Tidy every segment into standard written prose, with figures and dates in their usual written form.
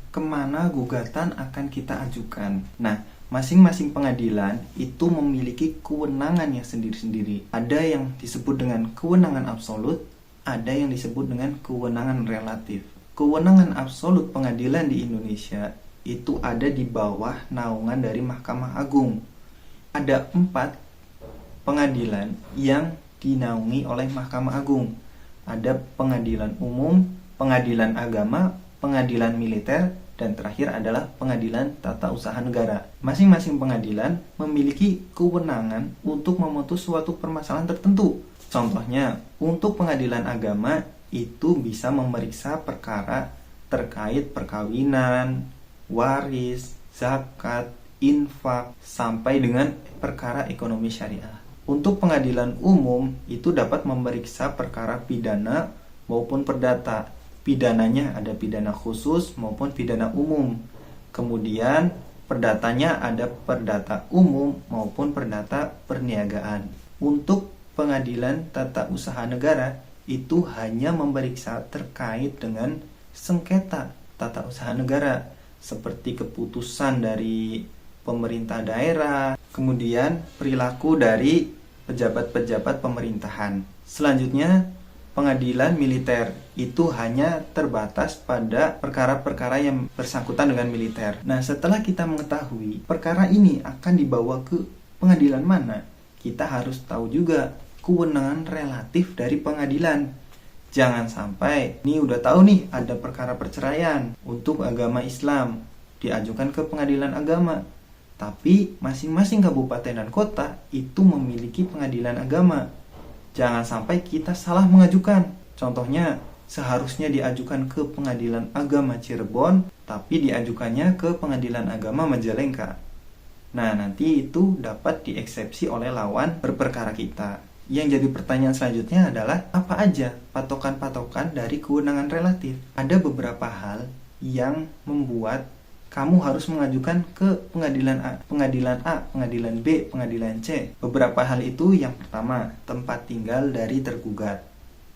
kemana gugatan akan kita ajukan. Nah, masing-masing pengadilan itu memiliki kewenangannya sendiri-sendiri. Ada yang disebut dengan kewenangan absolut, ada yang disebut dengan kewenangan relatif. Kewenangan absolut pengadilan di Indonesia itu ada di bawah naungan dari Mahkamah Agung. Ada 4 pengadilan yang dinaungi oleh Mahkamah Agung. Ada pengadilan umum, pengadilan agama, pengadilan militer, dan terakhir adalah pengadilan tata usaha negara. Masing-masing pengadilan memiliki kewenangan untuk memutus suatu permasalahan tertentu. Contohnya, untuk pengadilan agama itu bisa memeriksa perkara terkait perkawinan, waris, zakat, infak, sampai dengan perkara ekonomi syariah. Untuk pengadilan umum itu dapat memeriksa perkara pidana maupun perdata. Pidananya ada pidana khusus maupun pidana umum. Kemudian perdatanya ada perdata umum maupun perdata perniagaan. Untuk pengadilan tata usaha negara itu hanya memeriksa terkait dengan sengketa tata usaha negara, seperti keputusan dari pemerintah daerah, kemudian perilaku dari pejabat-pejabat pemerintahan. Selanjutnya, pengadilan militer itu hanya terbatas pada perkara-perkara yang bersangkutan dengan militer. Nah, setelah kita mengetahui perkara ini akan dibawa ke pengadilan mana, kita harus tahu juga kewenangan relatif dari pengadilan. Jangan sampai, ini udah tahu nih ada perkara perceraian untuk agama Islam, diajukan ke pengadilan agama. Tapi masing-masing kabupaten dan kota itu memiliki pengadilan agama. Jangan sampai kita salah mengajukan. Contohnya, seharusnya diajukan ke Pengadilan Agama Cirebon, tapi diajukannya ke Pengadilan Agama Majalengka. Nah, nanti itu dapat dieksepsi oleh lawan berperkara kita. Yang jadi pertanyaan selanjutnya adalah, apa aja patokan-patokan dari kewenangan relatif? Ada beberapa hal yang membuat kamu harus mengajukan ke pengadilan A, pengadilan B, pengadilan C. Beberapa hal itu, yang pertama, tempat tinggal dari tergugat.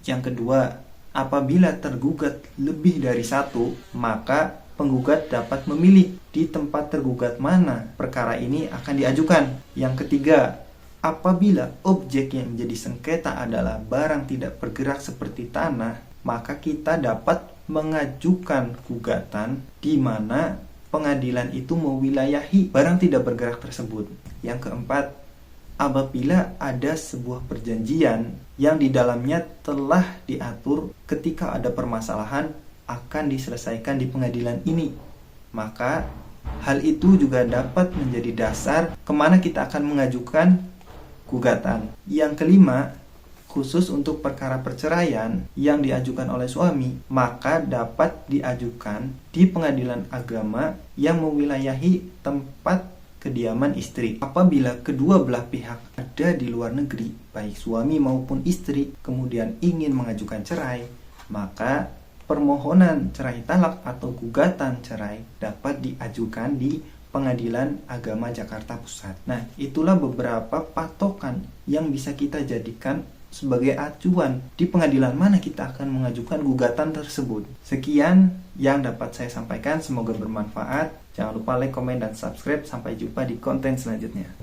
Yang kedua, apabila tergugat lebih dari 1, maka penggugat dapat memilih di tempat tergugat mana perkara ini akan diajukan. Yang ketiga, apabila objek yang menjadi sengketa adalah barang tidak bergerak seperti tanah, maka kita dapat mengajukan gugatan di mana pengadilan itu mewilayahi barang tidak bergerak tersebut. Yang keempat, apabila ada sebuah perjanjian yang di dalamnya telah diatur ketika ada permasalahan akan diselesaikan di pengadilan ini, maka hal itu juga dapat menjadi dasar kemana kita akan mengajukan gugatan. Yang kelima, khusus untuk perkara perceraian yang diajukan oleh suami, maka dapat diajukan di pengadilan agama yang mewilayahi tempat kediaman istri. Apabila kedua belah pihak ada di luar negeri, baik suami maupun istri, kemudian ingin mengajukan cerai, maka permohonan cerai talak atau gugatan cerai dapat diajukan di Pengadilan Agama Jakarta Pusat. Nah, itulah beberapa patokan yang bisa kita jadikan sebagai acuan di pengadilan mana kita akan mengajukan gugatan tersebut. Sekian yang dapat saya sampaikan, semoga bermanfaat. Jangan lupa like, komen, dan subscribe. Sampai jumpa di konten selanjutnya.